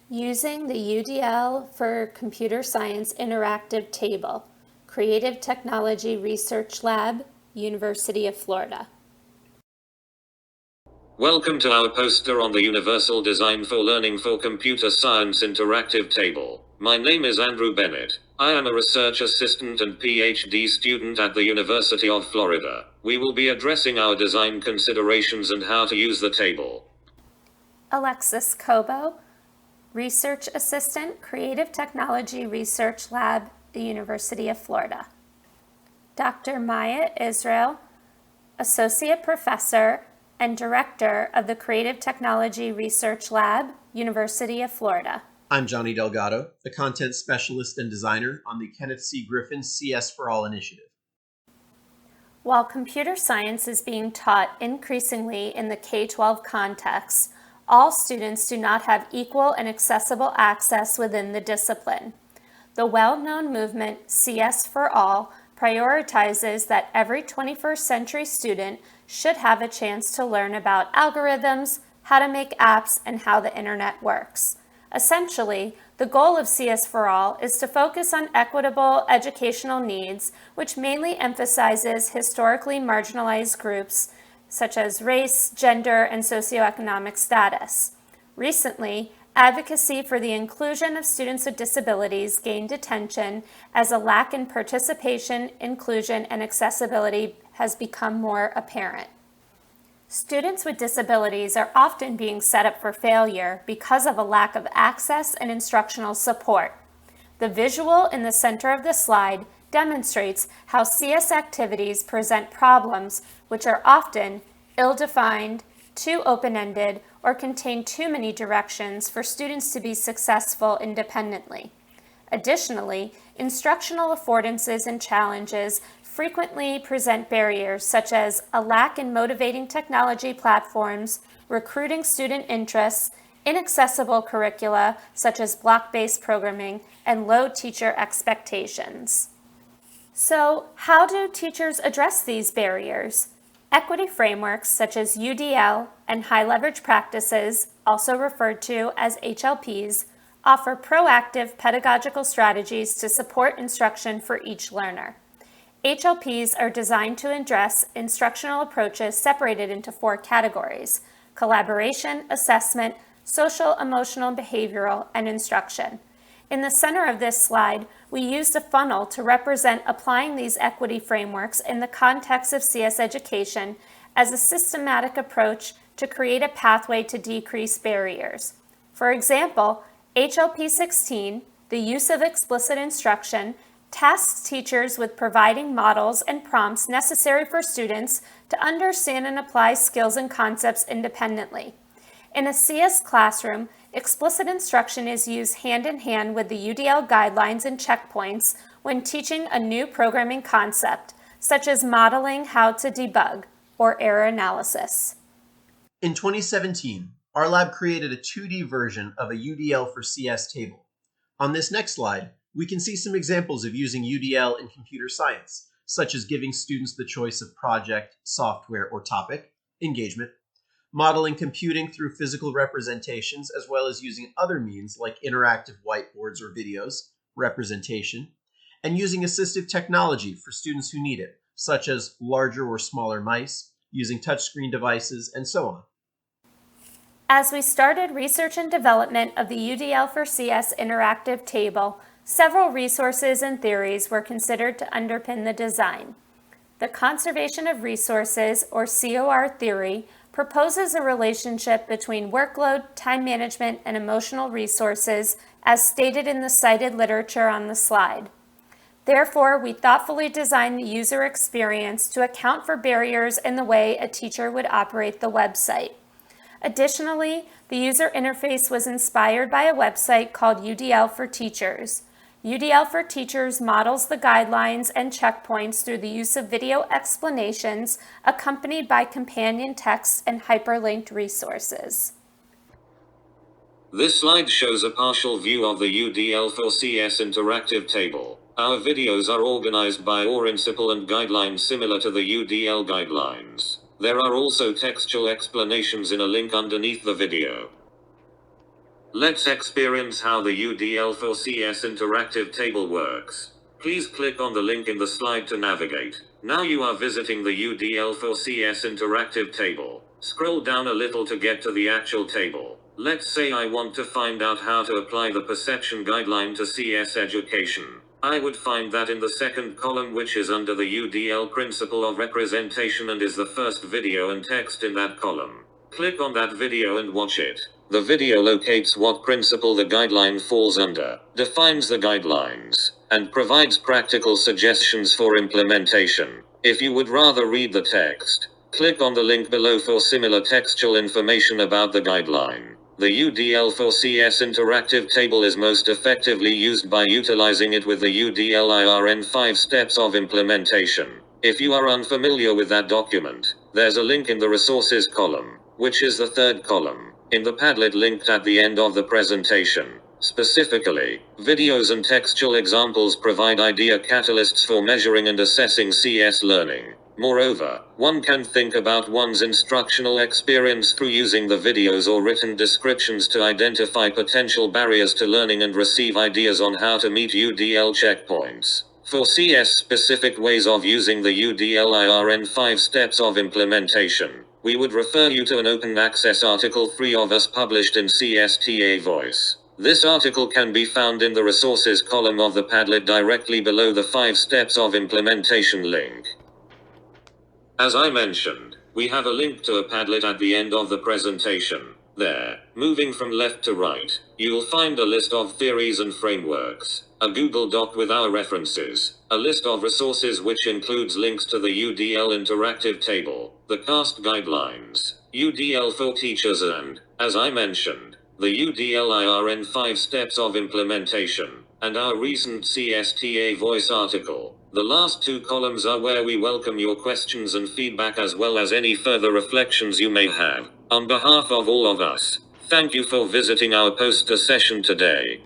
Using the UDL for Computer Science Interactive Table, Creative Technology Research Lab, University of Florida. Welcome to our poster on the Universal Design for Learning for Computer Science Interactive Table. My name is Andrew Bennett. I am a research assistant and PhD student at the University of Florida. We will be addressing our design considerations and how to use the table. Alexis Cobo, Research Assistant, Creative Technology Research Lab, the University of Florida. Dr. Maya Israel, Associate Professor and Director of the Creative Technology Research Lab, University of Florida. I'm Johnny Delgado, the Content Specialist and Designer on the Kenneth C. Griffin CS for All initiative. While computer science is being taught increasingly in the K-12 context, all students do not have equal and accessible access within the discipline. The well-known movement CS for All prioritizes that every 21st century student should have a chance to learn about algorithms, how to make apps, and how the internet works. Essentially, the goal of CS for All is to focus on equitable educational needs, which mainly emphasizes historically marginalized groups such as race, gender, and socioeconomic status. Recently, advocacy for the inclusion of students with disabilities gained attention as a lack in participation, inclusion, and accessibility has become more apparent. Students with disabilities are often being set up for failure because of a lack of access and instructional support. The visual in the center of the slide demonstrates how CS activities present problems which are often ill-defined, too open-ended, or contain too many directions for students to be successful independently. Additionally, instructional affordances and challenges frequently present barriers such as a lack in motivating technology platforms, recruiting student interests, inaccessible curricula such as block-based programming, and low teacher expectations. So, how do teachers address these barriers? Equity frameworks such as UDL and high leverage practices, also referred to as HLPs, offer proactive pedagogical strategies to support instruction for each learner. HLPs are designed to address instructional approaches separated into 4 categories: collaboration, assessment, social, emotional, behavioral, and instruction. In the center of this slide, we used a funnel to represent applying these equity frameworks in the context of CS education as a systematic approach to create a pathway to decrease barriers. For example, HLP 16, the use of explicit instruction, tasks teachers with providing models and prompts necessary for students to understand and apply skills and concepts independently. In a CS classroom, explicit instruction is used hand in hand with the UDL guidelines and checkpoints when teaching a new programming concept, such as modeling how to debug or error analysis. In 2017, our lab created a 2D version of a UDL for CS table. On this next slide, we can see some examples of using UDL in computer science, such as giving students the choice of project, software, or topic, engagement, modeling computing through physical representations, as well as using other means like interactive whiteboards or videos, representation, and using assistive technology for students who need it, such as larger or smaller mice, using touchscreen devices, and so on. As we started research and development of the UDL for CS interactive table, several resources and theories were considered to underpin the design. The conservation of resources, or COR theory, proposes a relationship between workload, time management, and emotional resources, as stated in the cited literature on the slide. Therefore, we thoughtfully designed the user experience to account for barriers in the way a teacher would operate the website. Additionally, the user interface was inspired by a website called UDL for Teachers. UDL for Teachers models the guidelines and checkpoints through the use of video explanations accompanied by companion text and hyperlinked resources. This slide shows a partial view of the UDL for CS interactive table. Our videos are organized by principle and guidelines similar to the UDL guidelines. There are also textual explanations in a link underneath the video. Let's experience how the UDL4CS interactive table works. Please click on the link in the slide to navigate. Now you are visiting the UDL4CS interactive table. Scroll down a little to get to the actual table. Let's say I want to find out how to apply the perception guideline to CS education. I would find that in the second column, which is under the UDL principle of representation and is the first video and text in that column. Click on that video and watch it. The video locates what principle the guideline falls under, defines the guidelines, and provides practical suggestions for implementation. If you would rather read the text, click on the link below for similar textual information about the guideline. The UDL4CS interactive table is most effectively used by utilizing it with the UDL-IRN 5 steps of implementation. If you are unfamiliar with that document, there's a link in the resources column, which is the third column, in the Padlet linked at the end of the presentation. Specifically, videos and textual examples provide idea catalysts for measuring and assessing CS learning. Moreover, one can think about one's instructional experience through using the videos or written descriptions to identify potential barriers to learning and receive ideas on how to meet UDL checkpoints. For CS-specific ways of using the UDL-IRN 5 steps of implementation, we would refer you to an open access article 3 of us published in CSTA Voice. This article can be found in the resources column of the Padlet directly below the 5 steps of implementation link. As I mentioned, we have a link to a Padlet at the end of the presentation. There, moving from left to right, you'll find a list of theories and frameworks, a Google Doc with our references, a list of resources which includes links to the UDL interactive table, the CAST guidelines, UDL for teachers and, as I mentioned, the UDL-IRN 5 steps of implementation, and our recent CSTA Voice article. The last 2 columns are where we welcome your questions and feedback as well as any further reflections you may have. On behalf of all of us, thank you for visiting our poster session today.